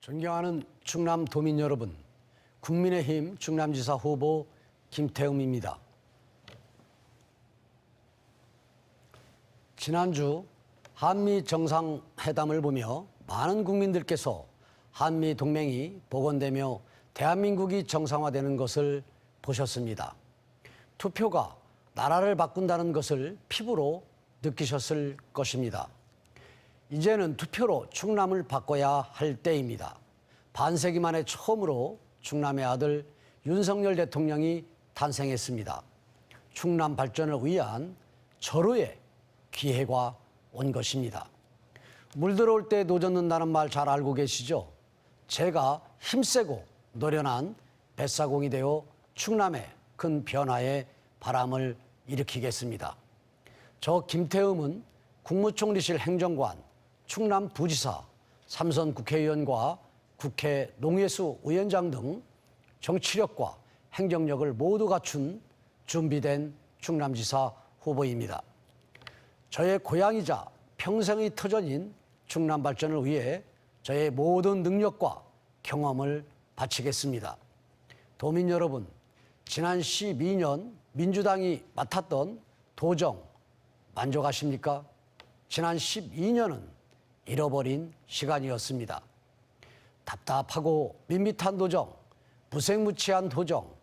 존경하는 충남 도민 여러분, 국민의힘 충남지사 후보 김태흠입니다. 지난주 한미 정상회담을 보며 많은 국민들께서 한미 동맹이 복원되며 대한민국이 정상화되는 것을 보셨습니다. 투표가 나라를 바꾼다는 것을 피부로 느끼셨을 것입니다. 이제는 투표로 충남을 바꿔야 할 때입니다. 반세기 만에 처음으로 충남의 아들 윤석열 대통령이 탄생했습니다. 충남 발전을 위한 절호의 기회가 온 것입니다. 물 들어올 때 노 젓는다는 말 잘 알고 계시죠? 제가 힘세고 노련한 뱃사공이 되어 충남의 큰 변화에 바람을 일으키겠습니다. 저 김태흠은 국무총리실 행정관, 충남부지사, 삼선 국회의원과 국회 농해수 위원장 등 정치력과 행정력을 모두 갖춘 준비된 충남지사 후보입니다. 저의 고향이자 평생의 터전인 충남 발전을 위해 저의 모든 능력과 경험을 바치겠습니다. 도민 여러분, 지난 12년 민주당이 맡았던 도정 만족하십니까? 지난 12년은 잃어버린 시간이었습니다. 답답하고 밋밋한 도정, 무색무취한 도정,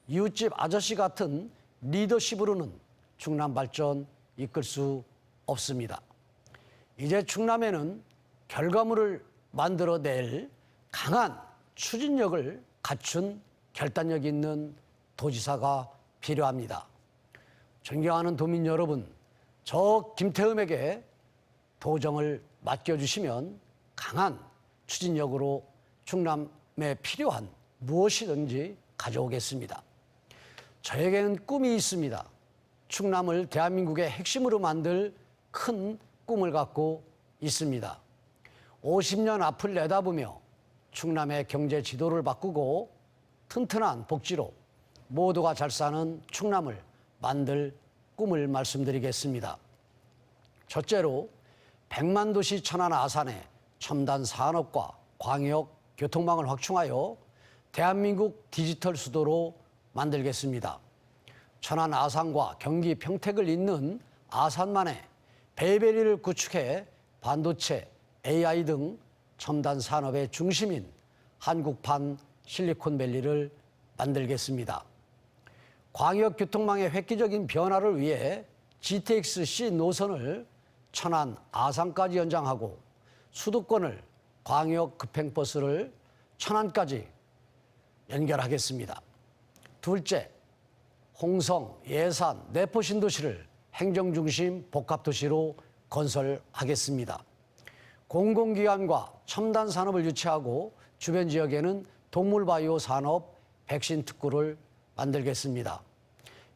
이웃집 아저씨 같은 리더십으로는 충남 발전 이끌 수 없습니다. 이제 충남에는 결과물을 만들어낼 강한 추진력을 갖춘 결단력 있는 도지사가 필요합니다. 존경하는 도민 여러분, 저 김태흠에게 도정을 맡겨주시면 강한 추진력으로 충남에 필요한 무엇이든지 가져오겠습니다. 저에게는 꿈이 있습니다. 충남을 대한민국의 핵심으로 만들 큰 꿈을 갖고 있습니다. 50년 앞을 내다보며 충남의 경제 지도를 바꾸고 튼튼한 복지로 모두가 잘 사는 충남을 만들 꿈을 말씀드리겠습니다. 첫째로 100만 도시 천안 아산에 첨단 산업과 광역 교통망을 확충하여 대한민국 디지털 수도로 만들겠습니다. 천안 아산과 경기 평택을 잇는 아산만에 베이베리를 구축해 반도체, AI 등 첨단 산업의 중심인 한국판 실리콘밸리를 만들겠습니다. 광역 교통망의 획기적인 변화를 위해 GTX-C 노선을 천안 아산까지 연장하고 수도권을 광역 급행버스를 천안까지 연결하겠습니다. 둘째, 홍성, 예산, 내포 신도시를 행정중심 복합도시로 건설하겠습니다. 공공기관과 첨단 산업을 유치하고 주변 지역에는 동물바이오 산업, 백신 특구를 만들겠습니다.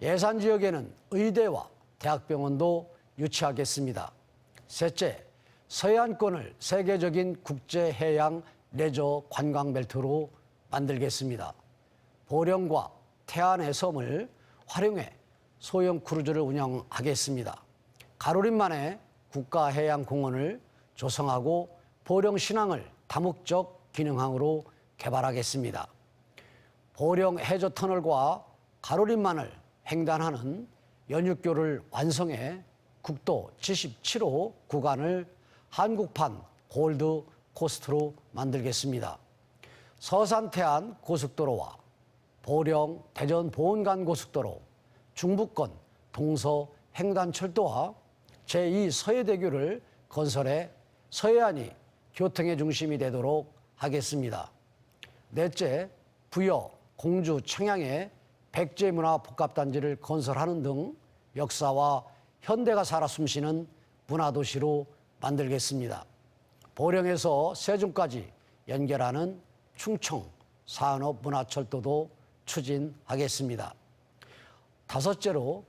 예산 지역에는 의대와 대학병원도 유치하겠습니다. 셋째, 서해안권을 세계적인 국제해양 레저 관광벨트로 만들겠습니다. 보령과 태안의 섬을 활용해 소형 크루즈를 운영하겠습니다. 가로림 만에 국가해양공원을 조성하고 보령 신항을 다목적 기능항으로 개발하겠습니다. 보령 해저터널과 가로림만을 횡단하는 연육교를 완성해 국도 77호 구간을 한국판 골드 코스트로 만들겠습니다. 서산-태안 고속도로와 보령 대전 보은간 고속도로, 중부권 동서 횡단철도와 제2 서해대교를 건설해 서해안이 교통의 중심이 되도록 하겠습니다. 넷째, 부여, 공주, 청양에 백제문화복합단지를 건설하는 등 역사와 현대가 살아 숨쉬는 문화도시로 만들겠습니다. 보령에서 세종까지 연결하는 충청 산업문화철도도 추진하겠습니다. 다섯째로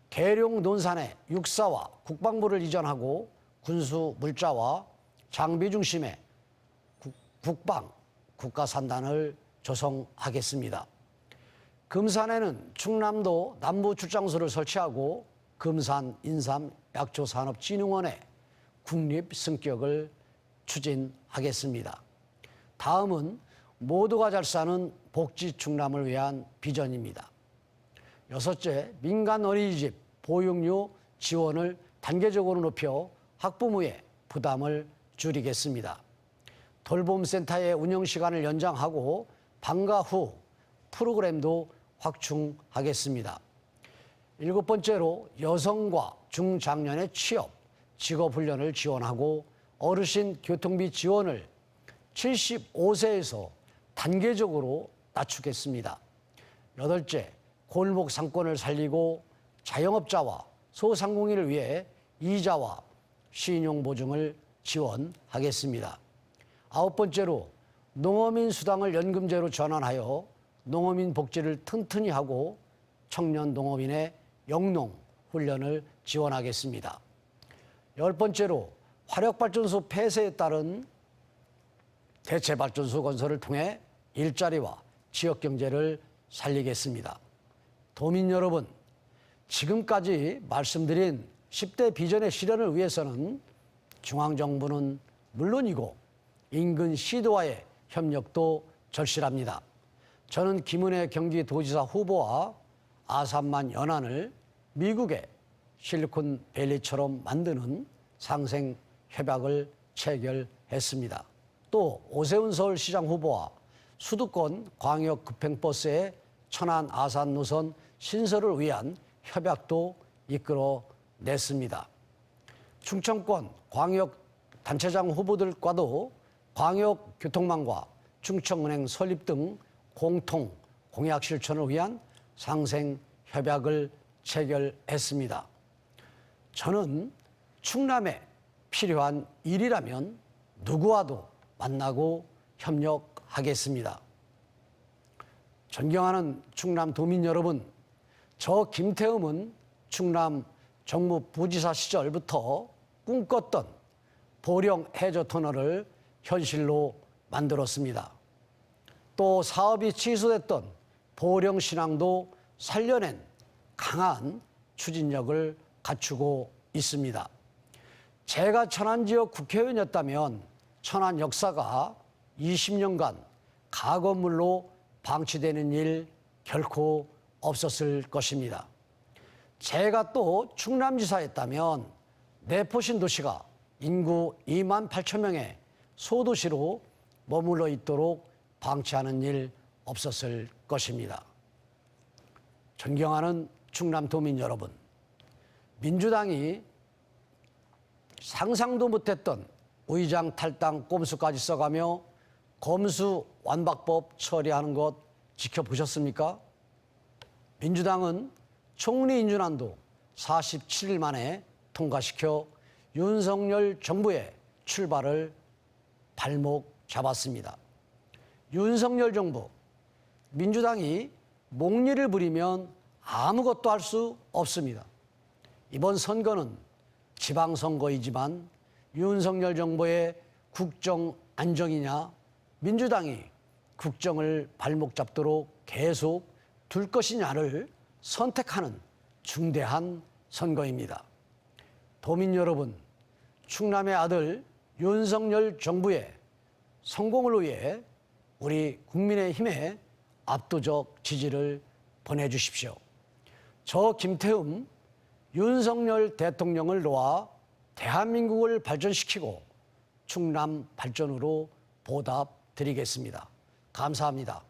계룡 논산에 육사와 국방부를 이전하고 군수 물자와 장비 중심의 국방 국가산단을 조성하겠습니다. 금산에는 충남도 남부출장소를 설치하고 금산 인삼 약초산업진흥원의 국립 승격을 추진하겠습니다. 다음은 모두가 잘 사는 복지 충남을 위한 비전입니다. 여섯째, 민간 어린이집 보육료 지원을 단계적으로 높여 학부모의 부담을 줄이겠습니다. 돌봄센터의 운영시간을 연장하고 방과 후 프로그램도 확충하겠습니다. 일곱 번째로 여성과 중장년의 취업, 직업훈련을 지원하고 어르신 교통비 지원을 75세에서 단계적으로 낮추겠습니다. 여덟째, 골목 상권을 살리고 자영업자와 소상공인을 위해 이자와 신용보증을 지원하겠습니다. 아홉 번째로 농어민 수당을 연금제로 전환하여 농어민 복지를 튼튼히 하고 청년 농어민의 영농 훈련을 지원하겠습니다. 열 번째로 화력발전소 폐쇄에 따른 대체발전소 건설을 통해 일자리와 지역경제를 살리겠습니다. 도민 여러분, 지금까지 말씀드린 10대 비전의 실현을 위해서는 중앙정부는 물론이고 인근 시도와의 협력도 절실합니다. 저는 김은혜 경기도지사 후보와 아산만 연안을 미국의 실리콘밸리처럼 만드는 상생 협약을 체결했습니다. 또 오세훈 서울시장 후보와 수도권 광역 급행버스의 천안 아산 노선 신설을 위한 협약도 이끌어냈습니다. 충청권 광역 단체장 후보들과도 광역교통망과 충청은행 설립 등 공통 공약 실천을 위한 상생 협약을 체결했습니다. 저는 충남에 필요한 일이라면 누구와도 만나고 협력하겠습니다. 존경하는 충남 도민 여러분, 저 김태흠은 충남 정무부지사 시절부터 꿈꿨던 보령 해저 터널을 현실로 만들었습니다. 또 사업이 취소됐던 보령 신항도 살려낸 강한 추진력을 갖추고 있습니다. 제가 천안 지역 국회의원이었다면 천안 역사가 20년간 가건물로 방치되는 일 결코 없었을 것입니다. 제가 또 충남지사였다면 내포신 도시가 인구 2만 8천 명의 소도시로 머물러 있도록 방치하는 일 없었을 것입니다. 존경하는 충남도민 여러분, 민주당이 상상도 못했던 의장 탈당 꼼수까지 써가며 검수 완박법 처리하는 것 지켜보셨습니까? 민주당은 총리 인준안도 47일 만에 통과시켜 윤석열 정부의 출발을 발목 잡았습니다. 윤석열 정부, 민주당이 목리를 부리면 아무것도 할 수 없습니다. 이번 선거는 지방선거이지만 윤석열 정부의 국정 안정이냐, 민주당이 국정을 발목 잡도록 계속 둘 것이냐를 선택하는 중대한 선거입니다. 도민 여러분, 충남의 아들 윤석열 정부의 성공을 위해 우리 국민의힘에 압도적 지지를 보내주십시오. 저 김태흠, 윤석열 대통령을 놓아 대한민국을 발전시키고 충남 발전으로 보답드리겠습니다. 감사합니다.